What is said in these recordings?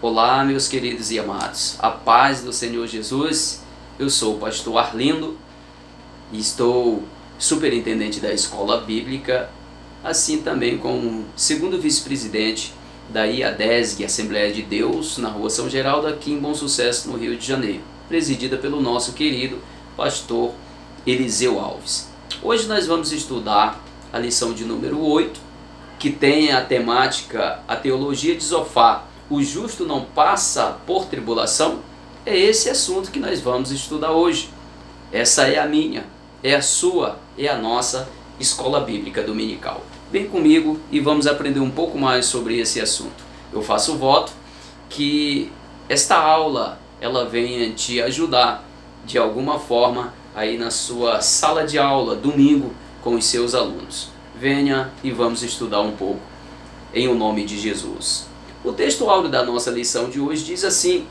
Olá, meus queridos e amados, a paz do Senhor Jesus. Eu sou o pastor Arlindo e estou superintendente da escola bíblica, assim também como segundo vice-presidente da IADESG, Assembleia de Deus, na Rua São Geraldo, aqui em Bom Sucesso, no Rio de Janeiro, presidida pelo nosso querido pastor Eliseu Alves. Hoje nós vamos estudar a lição de número 8, que tem a temática, a teologia de Zofar. O justo não passa por tribulação? É esse assunto que nós vamos estudar hoje. Essa é a minha, é a sua, é a nossa escola bíblica dominical. Vem comigo e vamos aprender um pouco mais sobre esse assunto. Eu faço o voto que esta aula ela venha te ajudar de alguma forma aí na sua sala de aula, domingo, com os seus alunos. Venha e vamos estudar um pouco em o nome de Jesus. O texto áureo da nossa lição de hoje diz assim: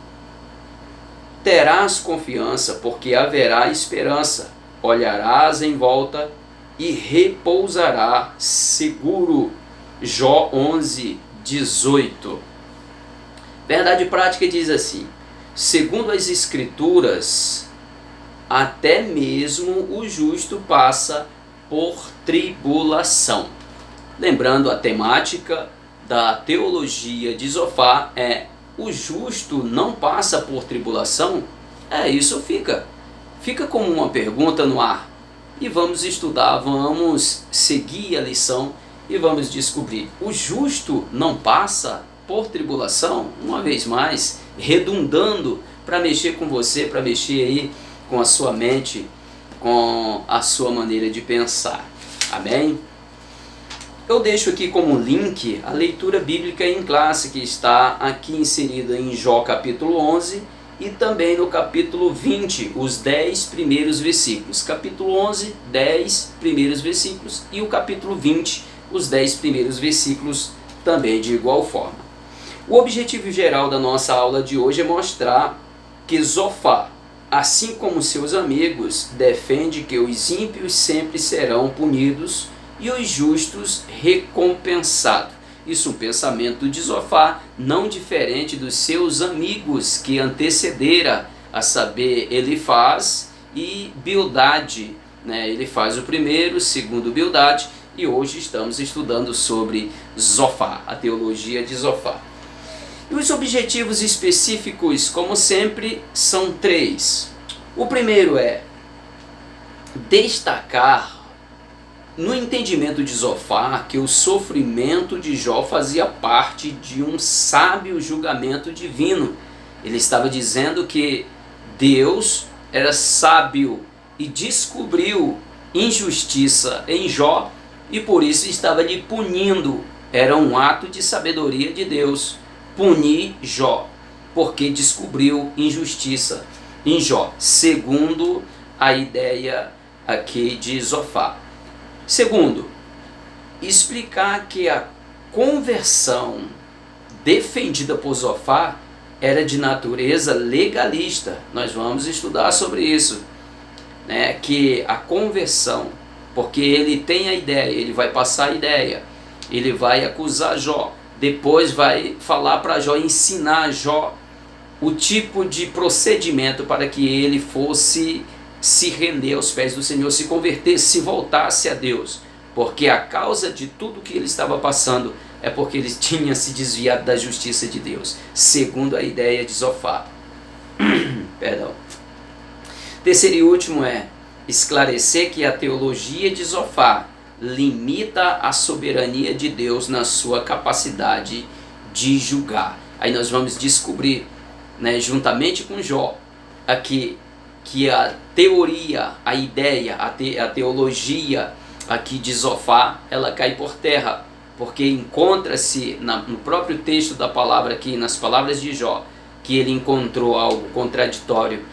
terás confiança, porque haverá esperança, olharás em volta e repousará seguro. Jó 11, 18. Verdade prática diz assim: segundo as escrituras, até mesmo o justo passa por tribulação. Lembrando, a temática da teologia de Zofar é: o justo não passa por tribulação? Isso fica como uma pergunta no ar. E vamos estudar, vamos seguir a lição e vamos descobrir. O justo não passa por tribulação? Uma vez mais, redundando para mexer com você, para mexer aí com a sua mente, com a sua maneira de pensar. Amém? Eu deixo aqui como link a leitura bíblica em classe que está aqui inserida em Jó capítulo 11 e também no capítulo 20, os 10 primeiros versículos. Capítulo 11, 10 primeiros versículos e o capítulo 20, os 10 primeiros versículos também de igual forma. O objetivo geral da nossa aula de hoje é mostrar que Zofar, assim como seus amigos, defende que os ímpios sempre serão punidos e os justos recompensados. Isso, um pensamento de Zofar, não diferente dos seus amigos que antecedera, a saber, Elifaz e Bildade. Elifaz o primeiro, segundo Bildade, e hoje estamos estudando sobre Zofar, a teologia de Zofar. E os objetivos específicos, como sempre, são 3. O primeiro é destacar no entendimento de Zofar que o sofrimento de Jó fazia parte de um sábio julgamento divino. Ele estava dizendo que Deus era sábio e descobriu injustiça em Jó e por isso estava lhe punindo. Era um ato de sabedoria de Deus punir Jó, porque descobriu injustiça em Jó, segundo a ideia aqui de Zofar. Segundo, explicar que a conversão defendida por Zofar era de natureza legalista. Nós vamos estudar sobre isso, que a conversão, porque ele tem a ideia, ele vai passar a ideia, ele vai acusar Jó, depois vai falar para Jó, ensinar Jó o tipo de procedimento para que ele fosse se render aos pés do Senhor, se convertesse, se voltasse a Deus, porque a causa de tudo que ele estava passando é porque ele tinha se desviado da justiça de Deus, segundo a ideia de Zofar. Perdão. Terceiro e último é esclarecer que a teologia de Zofar limita a soberania de Deus na sua capacidade de julgar. Aí nós vamos descobrir, juntamente com Jó, aqui, que a teoria, a ideia, a teologia aqui de Zofar, ela cai por terra, porque encontra-se no próprio texto da palavra aqui, nas palavras de Jó, que ele encontrou algo contraditório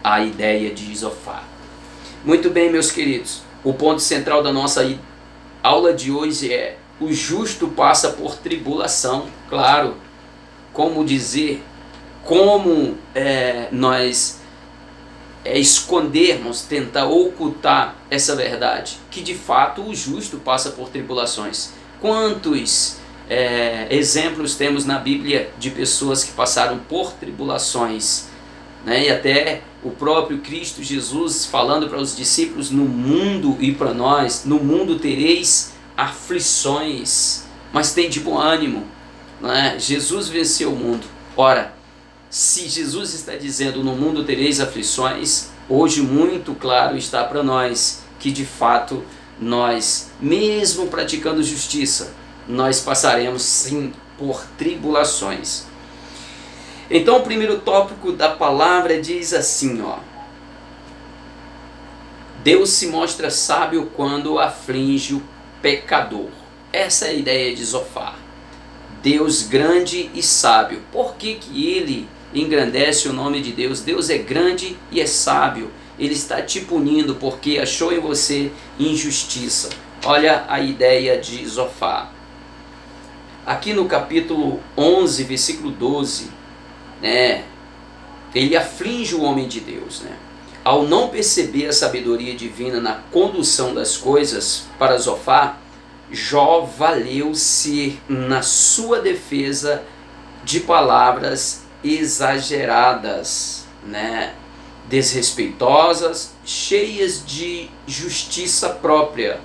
à ideia de Zofar. Muito bem, meus queridos, o ponto central da nossa aula de hoje é: o justo passa por tribulação. Claro, como dizer, como nós escondermos, tentar ocultar essa verdade, que de fato o justo passa por tribulações. Quantos exemplos temos na Bíblia de pessoas que passaram por tribulações, né? E até o próprio Cristo Jesus falando para os discípulos: no mundo, e para nós, no mundo tereis aflições, mas tem de bom ânimo, né? Jesus venceu o mundo. Ora, se Jesus está dizendo no mundo tereis aflições, hoje muito claro está para nós que de fato nós, mesmo praticando justiça, nós passaremos sim por tribulações. Então o primeiro tópico da palavra diz assim, ó: Deus se mostra sábio quando aflige o pecador. Essa é a ideia de Zofar. Deus grande e sábio. Por que que ele engrandece o nome de Deus? Deus é grande e é sábio. Ele está te punindo porque achou em você injustiça. Olha a ideia de Zofar. Aqui no capítulo 11, versículo 12, né, ele aflige o homem de Deus, né? Ao não perceber a sabedoria divina na condução das coisas para Zofar, Jó valeu-se na sua defesa de palavras exageradas, né, desrespeitosas, cheias de justiça própria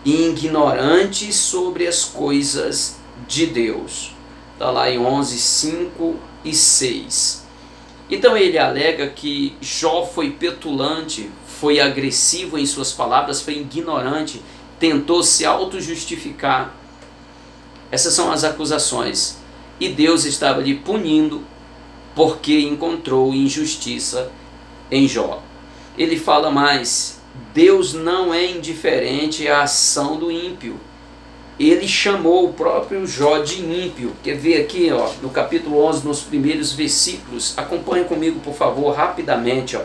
e ignorantes sobre as coisas de Deus. Está lá em 11, 5 e 6. Então ele alega que Jó foi petulante, foi agressivo em suas palavras, foi ignorante, tentou se auto-justificar. Essas são as acusações. E Deus estava lhe punindo porque encontrou injustiça em Jó. Ele fala mais: Deus não é indiferente à ação do ímpio. Ele chamou o próprio Jó de ímpio. Quer ver aqui, ó, no capítulo 11, nos primeiros versículos? Acompanhe comigo, por favor, rapidamente, ó.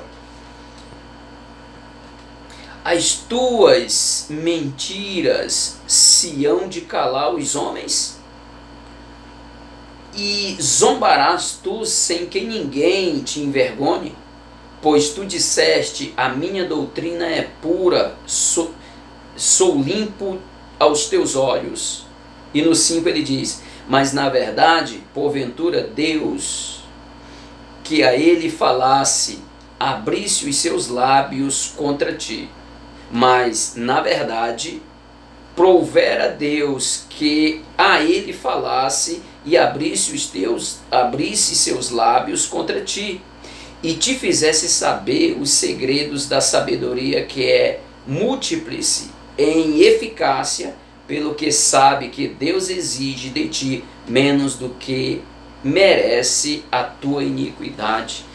As tuas mentiras se hão de calar os homens? E zombarás tu sem que ninguém te envergonhe? Pois tu disseste: a minha doutrina é pura, sou limpo aos teus olhos. E no 5 ele diz: mas na verdade, porventura Deus, que a ele falasse, abrisse os seus lábios contra ti. Mas na verdade, provera Deus que a ele falasse e abrisse seus lábios contra ti, e te fizesse saber os segredos da sabedoria, que é múltiplice em eficácia, pelo que sabe que Deus exige de ti menos do que merece a tua iniquidade.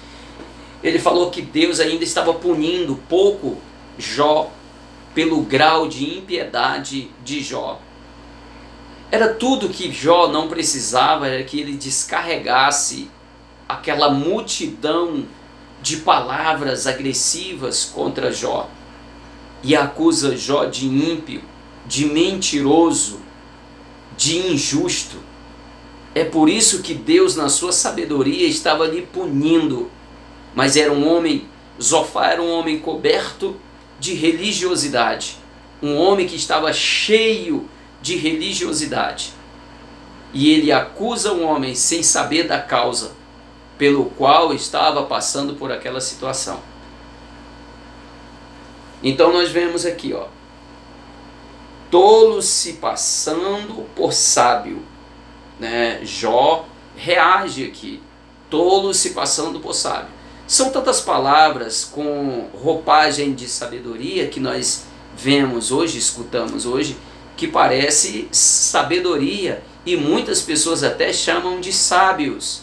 Ele falou que Deus ainda estava punindo pouco Jó pelo grau de impiedade de Jó. Era tudo que Jó não precisava, era que ele descarregasse aquela multidão de palavras agressivas contra Jó. E acusa Jó de ímpio, de mentiroso, de injusto. É por isso que Deus, na sua sabedoria, estava lhe punindo. Mas era um homem, Zofar era um homem coberto de religiosidade. Um homem que estava cheio de religiosidade. E ele acusa um homem sem saber da causa pelo qual estava passando por aquela situação. Então nós vemos aqui, ó, tolo se passando por sábio, né? Jó reage aqui, tolo se passando por sábio. São tantas palavras com roupagem de sabedoria que nós vemos hoje, escutamos hoje, que parece sabedoria, e muitas pessoas até chamam de sábios,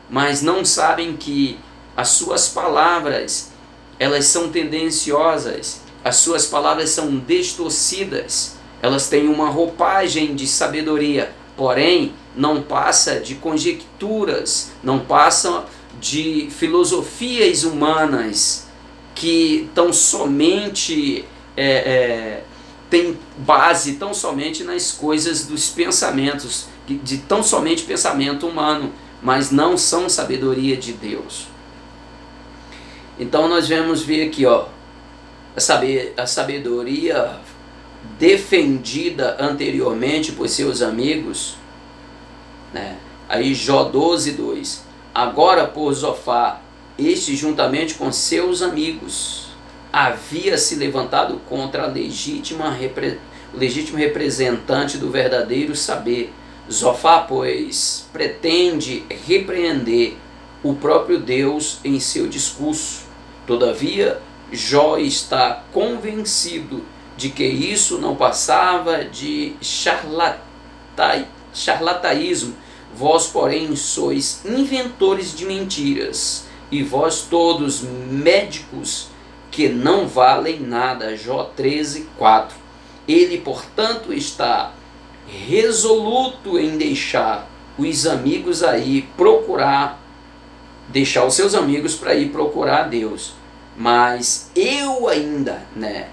mas não sabem que as suas palavras, elas são tendenciosas, as suas palavras são distorcidas, elas têm uma roupagem de sabedoria, porém não passa de conjecturas, não passam de filosofias humanas que tão somente tem base tão somente nas coisas dos pensamentos, de tão somente pensamento humano, mas não são sabedoria de Deus. Então nós vamos ver aqui, ó, a sabedoria defendida anteriormente por seus amigos, né? Aí Jó 12:2. Agora, por Zofar, este juntamente com seus amigos, havia se levantado contra o legítimo representante do verdadeiro saber. Zofar, pois, pretende repreender o próprio Deus em seu discurso. Todavia, Jó está convencido de que isso não passava de charlatanismo. Vós, porém, sois inventores de mentiras, e vós todos médicos que não valem nada. Jó 13:4. Ele, portanto, está resoluto em deixar os amigos aí deixar os seus amigos para ir procurar a Deus. Mas eu ainda,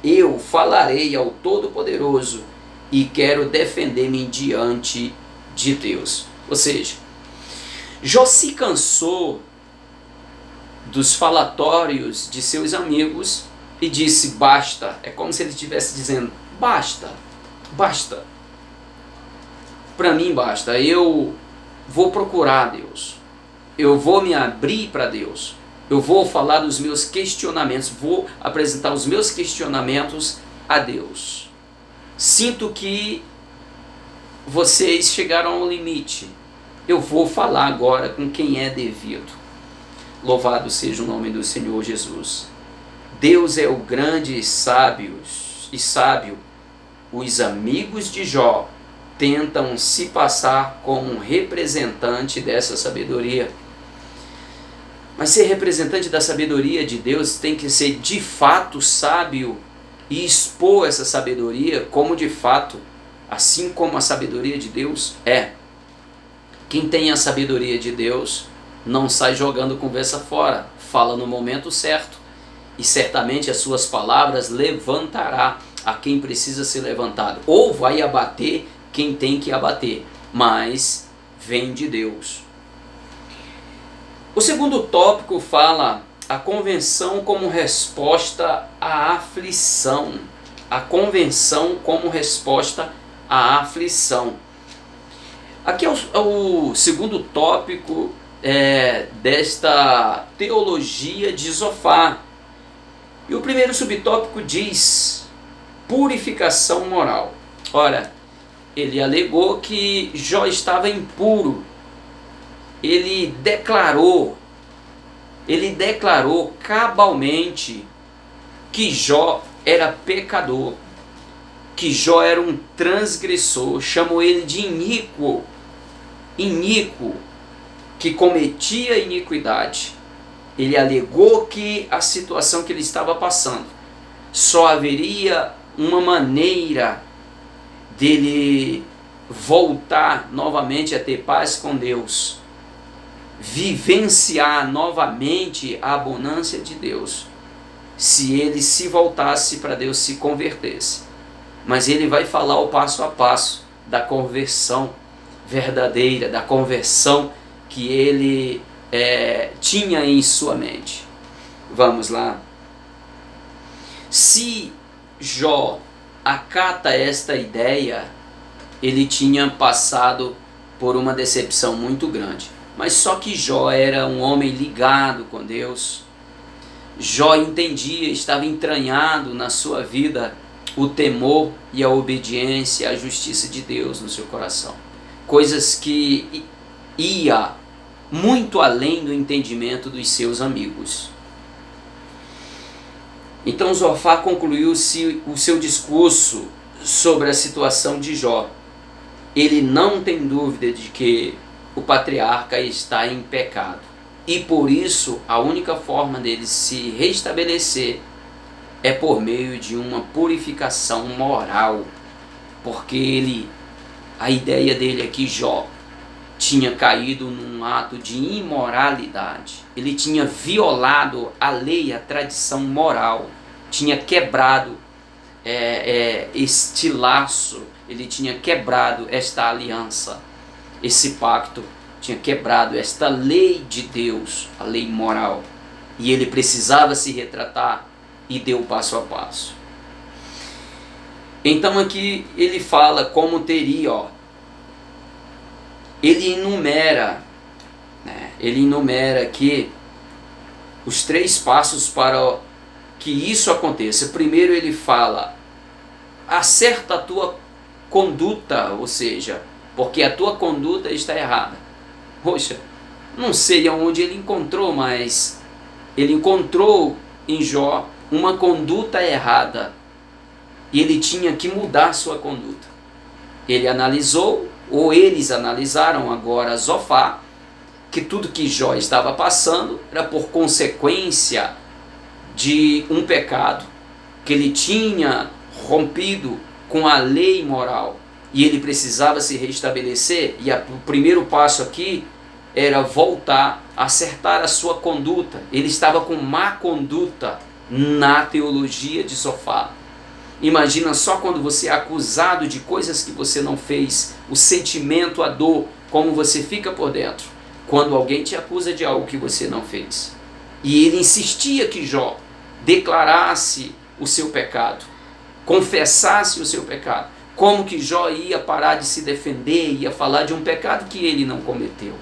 eu falarei ao Todo-Poderoso e quero defender-me diante de Deus. Ou seja, Jó se cansou dos falatórios de seus amigos e disse: basta. É como se ele estivesse dizendo: basta, basta. Para mim basta. Eu vou procurar a Deus. Eu vou me abrir para Deus. Eu vou falar dos meus questionamentos. Vou apresentar os meus questionamentos a Deus. Sinto que vocês chegaram ao limite. Eu vou falar agora com quem é devido. Louvado seja o nome do Senhor Jesus. Deus é o grande e sábio. Os amigos de Jó tentam se passar como um representante dessa sabedoria. Mas ser representante da sabedoria de Deus tem que ser de fato sábio e expor essa sabedoria como de fato, assim como a sabedoria de Deus é. Quem tem a sabedoria de Deus não sai jogando conversa fora, fala no momento certo, e certamente as suas palavras levantará a quem precisa ser levantado, ou vai abater quem tem que abater, mas vem de Deus. O segundo tópico fala a convenção como resposta à aflição. A convenção como resposta à aflição. Aqui é o segundo tópico desta teologia de Zofar. E o primeiro subtópico diz purificação moral. Ora, ele alegou que Jó estava impuro. Ele declarou cabalmente que Jó era pecador, que Jó era um transgressor, chamou ele de iníquo, que cometia iniquidade. Ele alegou que a situação que ele estava passando, só haveria uma maneira dele voltar novamente a ter paz com Deus, vivenciar novamente a abundância de Deus, se ele se voltasse para Deus, se convertesse. Mas ele vai falar o passo a passo da conversão verdadeira, da conversão que ele tinha em sua mente. Vamos lá. Se Jó acata esta ideia, ele tinha passado por uma decepção muito grande. Mas só que Jó era um homem ligado com Deus. Jó entendia, estava entranhado na sua vida o temor e a obediência à justiça de Deus no seu coração. Coisas que ia muito além do entendimento dos seus amigos. Então Zofar concluiu o seu discurso sobre a situação de Jó. Ele não tem dúvida de que o patriarca está em pecado. E por isso a única forma dele se restabelecer é por meio de uma purificação moral. Porque a ideia dele é que Jó tinha caído num ato de imoralidade. Ele tinha violado a lei, a tradição moral. Tinha quebrado este laço. Ele tinha quebrado esta aliança, esse pacto. Tinha quebrado esta lei de Deus, a lei moral. E ele precisava se retratar e deu passo a passo. Então aqui ele fala como teria, ó. Ele enumera, né? Ele enumera aqui os 3 passos para que isso aconteça. Primeiro ele fala, acerta a tua conduta, ou seja, porque a tua conduta está errada. Poxa, não sei aonde ele encontrou, mas ele encontrou em Jó uma conduta errada e ele tinha que mudar sua conduta. Ele analisou, ou eles analisaram agora Zofar, que tudo que Jó estava passando era por consequência de um pecado, que ele tinha rompido com a lei moral e ele precisava se restabelecer, e o primeiro passo aqui era voltar, acertar a sua conduta. Ele estava com má conduta na teologia de Zofar. Imagina só quando você é acusado de coisas que você não fez, o sentimento, a dor, como você fica por dentro, quando alguém te acusa de algo que você não fez. E ele insistia que Jó declarasse o seu pecado, confessasse o seu pecado. Como que Jó ia parar de se defender, ia falar de um pecado que ele não cometeu?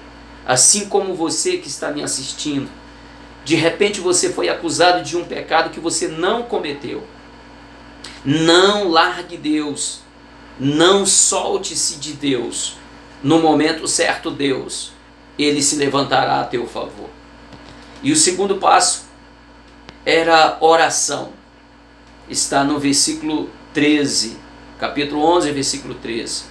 Assim como você que está me assistindo, de repente você foi acusado de um pecado que você não cometeu. Não largue Deus, não solte-se de Deus. No momento certo, Deus, Ele se levantará a teu favor. E o segundo passo era oração. Está no versículo 13, capítulo 11, versículo 13.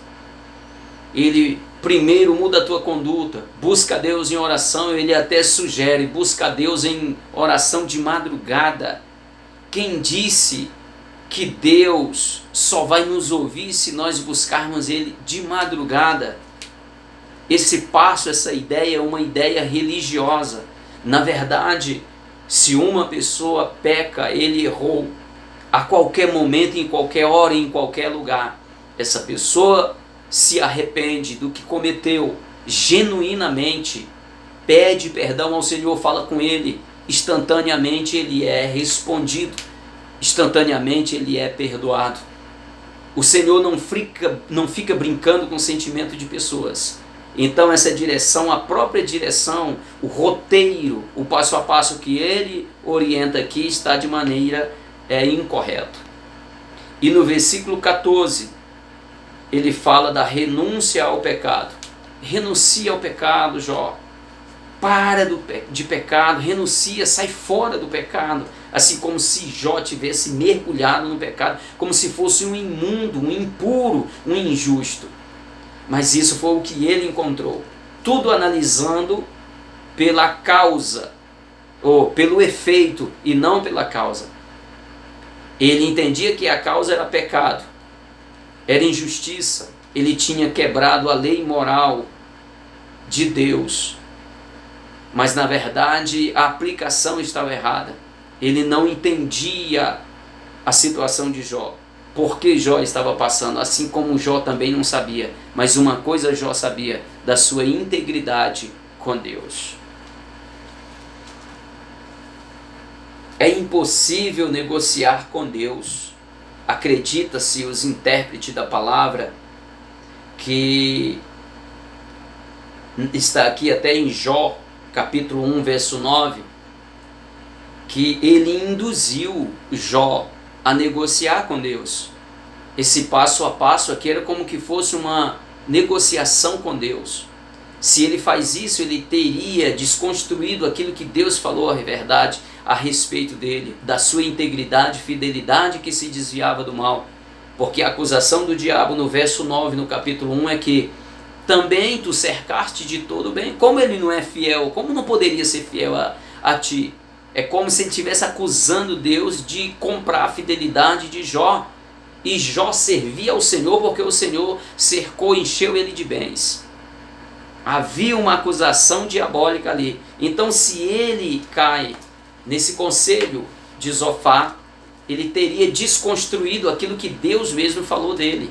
Ele primeiro muda a tua conduta, busca Deus em oração. Ele até sugere, busca Deus em oração de madrugada. Quem disse que Deus só vai nos ouvir se nós buscarmos Ele de madrugada? Esse passo, essa ideia é uma ideia religiosa. Na verdade, se uma pessoa peca, ele errou a qualquer momento, em qualquer hora, em qualquer lugar. Essa pessoa se arrepende do que cometeu genuinamente, pede perdão ao Senhor, fala com Ele, instantaneamente ele é respondido, instantaneamente ele é perdoado. O Senhor não fica brincando com o sentimento de pessoas. Então essa direção, a própria direção, o roteiro, o passo a passo que ele orienta aqui está de maneira incorreta. E no versículo 14, ele fala da renúncia ao pecado. Renuncia ao pecado, Jó. Para de pecado, renuncia, sai fora do pecado. Assim como se Jó tivesse mergulhado no pecado, como se fosse um imundo, um impuro, um injusto. Mas isso foi o que ele encontrou. Tudo analisando pela causa, ou pelo efeito, e não pela causa. Ele entendia que a causa era pecado, era injustiça. Ele tinha quebrado a lei moral de Deus. Mas na verdade a aplicação estava errada. Ele não entendia a situação de Jó. Por que Jó estava passando, assim como Jó também não sabia. Mas uma coisa Jó sabia, da sua integridade com Deus. É impossível negociar com Deus. Acredita-se os intérpretes da palavra, que está aqui até em Jó, capítulo 1, verso 9, que ele induziu Jó a negociar com Deus. Esse passo a passo aqui era como que fosse uma negociação com Deus. Se ele faz isso, ele teria desconstruído aquilo que Deus falou a verdade a respeito dele, da sua integridade, fidelidade, que se desviava do mal. Porque a acusação do diabo no verso 9, no capítulo 1, é que também tu cercaste de todo bem. Como ele não é fiel, como não poderia ser fiel a ti? É como se ele estivesse acusando Deus de comprar a fidelidade de Jó. E Jó servia ao Senhor porque o Senhor cercou, encheu ele de bens. Havia uma acusação diabólica ali. Então, se ele cai nesse conselho de Zofar, ele teria desconstruído aquilo que Deus mesmo falou dele.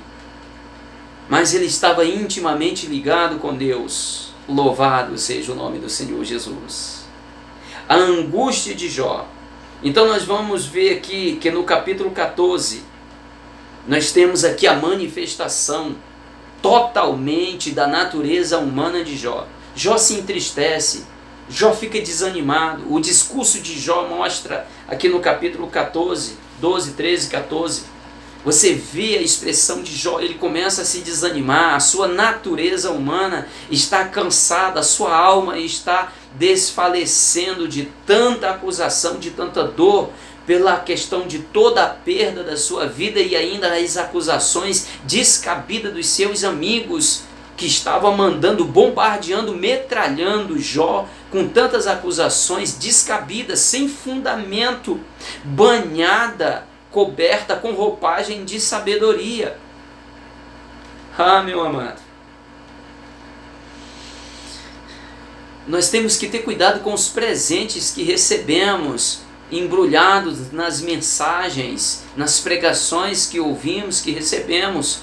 Mas ele estava intimamente ligado com Deus. Louvado seja o nome do Senhor Jesus. A angústia de Jó. Então nós vamos ver aqui que no capítulo 14, Nós temos aqui a manifestação totalmente da natureza humana de Jó. Jó se entristece, Jó fica desanimado. O discurso de Jó mostra aqui no capítulo 14, 12, 13, 14. Você vê a expressão de Jó, ele começa a se desanimar, a sua natureza humana está cansada, a sua alma está desfalecendo de tanta acusação, de tanta dor, pela questão de toda a perda da sua vida e ainda as acusações descabidas dos seus amigos, que estavam mandando, bombardeando, metralhando Jó com tantas acusações descabidas, sem fundamento, banhada, coberta com roupagem de sabedoria. Ah, meu amado, nós temos que ter cuidado com os presentes que recebemos, embrulhados nas mensagens, nas pregações que ouvimos, que recebemos.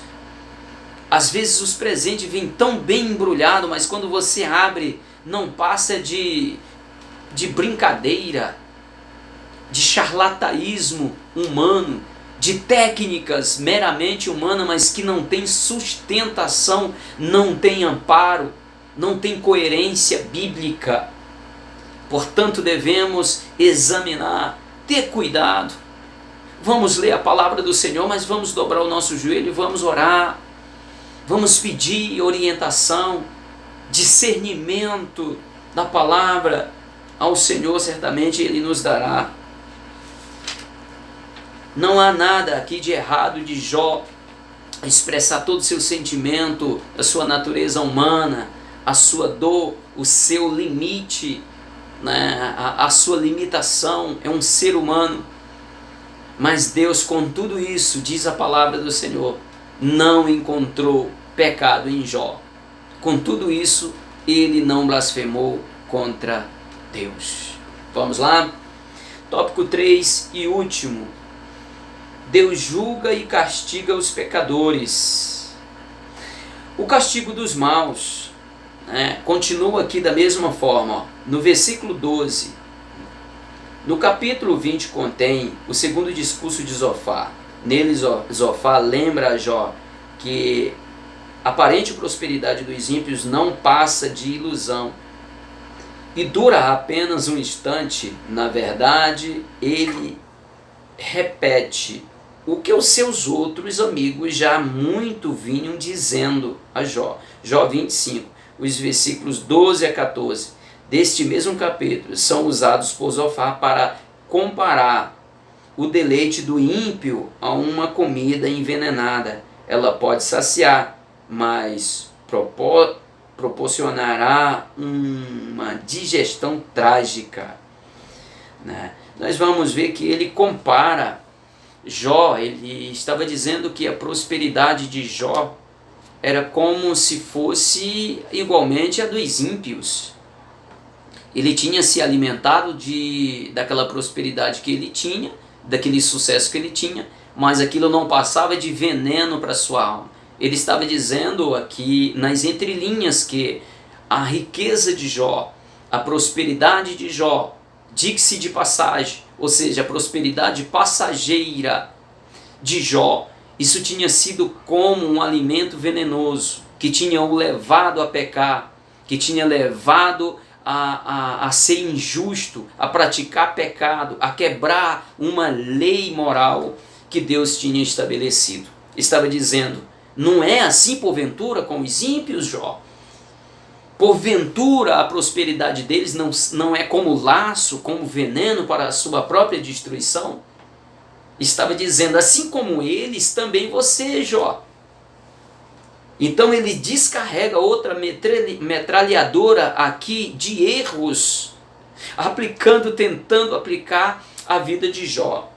Às vezes os presentes vêm tão bem embrulhados, mas quando você abre, não passa de brincadeira, de charlatanismo humano, de técnicas meramente humanas, mas que não tem sustentação, não tem amparo, não tem coerência bíblica. Portanto, devemos examinar, ter cuidado. Vamos ler a palavra do Senhor, mas vamos dobrar o nosso joelho e vamos orar. Vamos pedir orientação, discernimento da palavra ao Senhor, certamente Ele nos dará. Não há nada aqui de errado de Jó expressar todo o seu sentimento, a sua natureza humana, a sua dor, o seu limite, né? a sua limitação. É um ser humano. Mas Deus, com tudo isso, diz a palavra do Senhor, não encontrou pecado em Jó. Com tudo isso, ele não blasfemou contra Deus. Vamos lá? Tópico 3 e último. Deus julga e castiga os pecadores. O castigo dos maus, né, continua aqui da mesma forma. Ó, no versículo 12. No capítulo 20 contém o segundo discurso de Zofar. Nele Zofar lembra a Jó que a aparente prosperidade dos ímpios não passa de ilusão e dura apenas um instante. Na verdade, ele repete o que os seus outros amigos já muito vinham dizendo a Jó. Jó 25, os versículos 12 a 14 deste mesmo capítulo são usados por Zofar para comparar o deleite do ímpio a uma comida envenenada. Ela pode saciar, mas proporcionará uma digestão trágica, né? Nós vamos ver que ele compara Jó, ele estava dizendo que a prosperidade de Jó era como se fosse igualmente a dos ímpios. Ele tinha se alimentado daquela prosperidade que ele tinha, daquele sucesso que ele tinha, mas aquilo não passava de veneno para sua alma. Ele estava dizendo aqui nas entrelinhas que a riqueza de Jó, a prosperidade de Jó, diga-se de passagem, ou seja, a prosperidade passageira de Jó, isso tinha sido como um alimento venenoso, que tinha o levado a pecar, que tinha levado a ser injusto, a praticar pecado, a quebrar uma lei moral que Deus tinha estabelecido. Estava dizendo, não é assim porventura com os ímpios, Jó? Porventura a prosperidade deles não é como laço, como veneno para a sua própria destruição? Estava dizendo, assim como eles, também você, Jó. Então ele descarrega outra metralhadora aqui de erros, tentando aplicar a vida de Jó.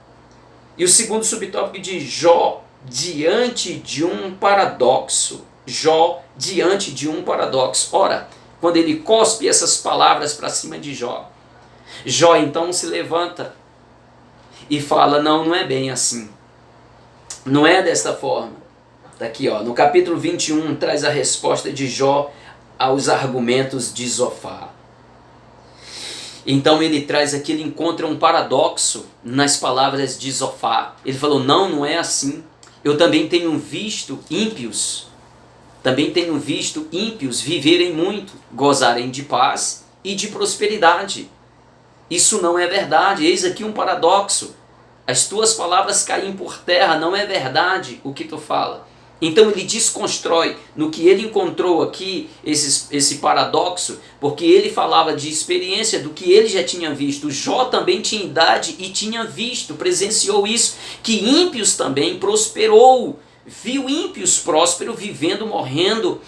E o segundo subtópico de Jó, diante de um paradoxo. Jó diante de um paradoxo. Ora, quando ele cospe essas palavras para cima de Jó, Jó então se levanta e fala, não é bem assim. Não é desta forma. Daqui, ó, no capítulo 21, traz a resposta de Jó aos argumentos de Zofar. Então ele traz aqui, ele encontra um paradoxo nas palavras de Zofar. Ele falou, não é assim. Eu também tenho visto ímpios viverem muito, gozarem de paz e de prosperidade. Isso não é verdade. Eis aqui um paradoxo. As tuas palavras caem por terra, não é verdade o que tu fala. Então ele desconstrói no que ele encontrou aqui esse paradoxo, porque ele falava de experiência do que ele já tinha visto. Jó também tinha idade e tinha visto, presenciou isso, que ímpios também prosperou. Viu ímpios prósperos vivendo, morrendo,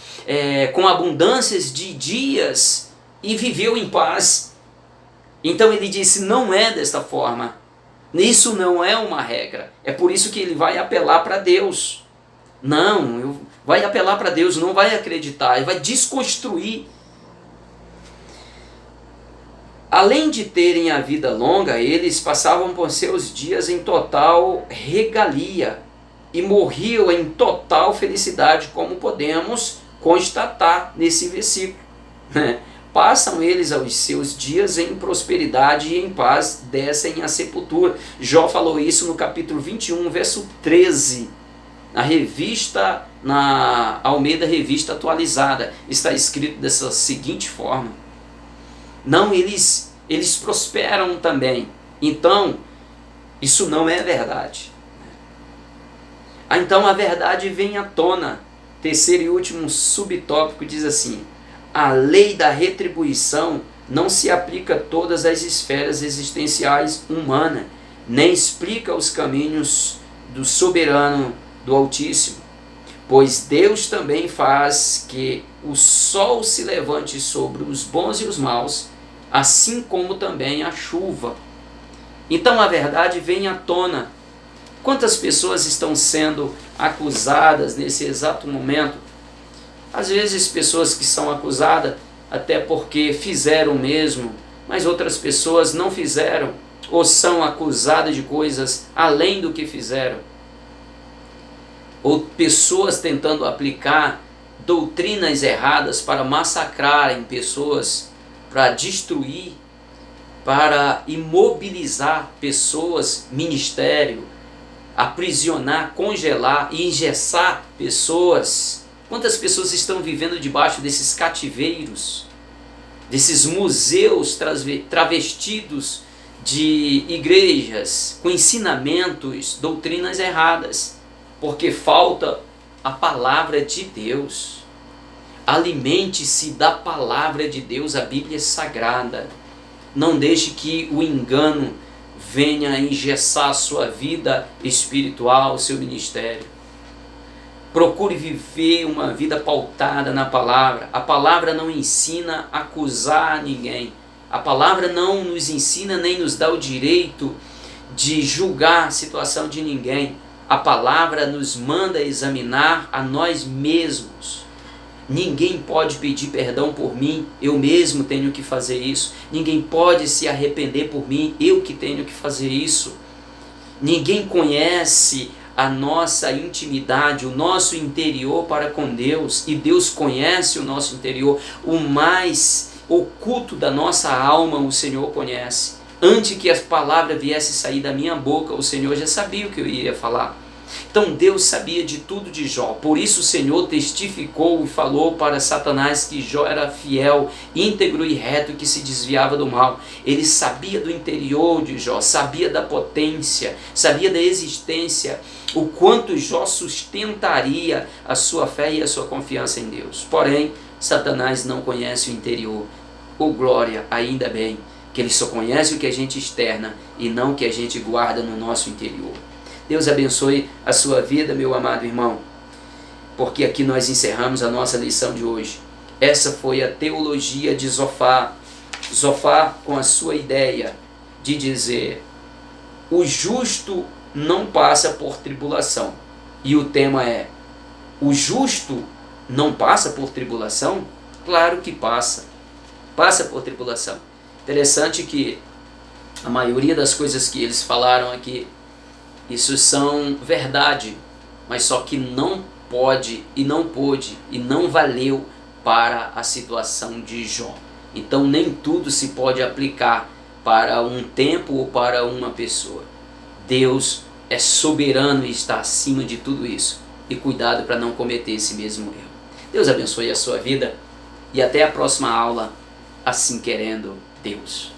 com abundâncias de dias e viveu em paz. Então ele disse, não é desta forma. Isso não é uma regra. É por isso que ele vai apelar para Deus. Não, vai apelar para Deus, não vai acreditar, ele vai desconstruir. Além de terem a vida longa, eles passavam por seus dias em total regalia e morriam em total felicidade, como podemos constatar nesse versículo. Passam eles os seus dias em prosperidade e em paz, descem à sepultura. Jó falou isso no capítulo 21, verso 13. Na Almeida Revista Atualizada, está escrito dessa seguinte forma. Não, eles prosperam também. Então, isso não é verdade. Então a verdade vem à tona. Terceiro e último subtópico diz assim: a lei da retribuição não se aplica a todas as esferas existenciais humanas, nem explica os caminhos do soberano do Altíssimo, pois Deus também faz que o sol se levante sobre os bons e os maus, assim como também a chuva. Então a verdade vem à tona. Quantas pessoas estão sendo acusadas nesse exato momento? Às vezes pessoas que são acusadas até porque fizeram mesmo, mas outras pessoas não fizeram, ou são acusadas de coisas além do que fizeram. Ou pessoas tentando aplicar doutrinas erradas para massacrarem pessoas, para destruir, para imobilizar pessoas, ministério, aprisionar, congelar e engessar pessoas. Quantas pessoas estão vivendo debaixo desses cativeiros, desses museus travestidos de igrejas com ensinamentos, doutrinas erradas? Porque falta a palavra de Deus. Alimente-se da palavra de Deus, a Bíblia é sagrada. Não deixe que o engano venha engessar a sua vida espiritual, o seu ministério. Procure viver uma vida pautada na palavra. A palavra não ensina a acusar ninguém. A palavra não nos ensina nem nos dá o direito de julgar a situação de ninguém. A palavra nos manda examinar a nós mesmos. Ninguém pode pedir perdão por mim, eu mesmo tenho que fazer isso. Ninguém pode se arrepender por mim, eu que tenho que fazer isso. Ninguém conhece a nossa intimidade, o nosso interior para com Deus, e Deus conhece o nosso interior. O mais oculto da nossa alma o Senhor conhece. Antes que as palavras viessem sair da minha boca, o Senhor já sabia o que eu ia falar. Então Deus sabia de tudo de Jó. Por isso o Senhor testificou e falou para Satanás que Jó era fiel, íntegro e reto, que se desviava do mal. Ele sabia do interior de Jó, sabia da potência, sabia da existência, o quanto Jó sustentaria a sua fé e a sua confiança em Deus. Porém, Satanás não conhece o interior. Oh glória, ainda bem, que ele só conhece o que a gente externa e não o que a gente guarda no nosso interior. Deus abençoe a sua vida, meu amado irmão, porque aqui nós encerramos a nossa lição de hoje. Essa foi a teologia de Zofar. Zofar com a sua ideia de dizer: o justo não passa por tribulação. E o tema é: o justo não passa por tribulação? Claro que passa. Passa por tribulação. Interessante que a maioria das coisas que eles falaram aqui, isso são verdade, mas só que não pode e não pôde e não valeu para a situação de Jó. Então nem tudo se pode aplicar para um tempo ou para uma pessoa. Deus é soberano e está acima de tudo isso. E cuidado para não cometer esse mesmo erro. Deus abençoe a sua vida e até a próxima aula, assim querendo Deus.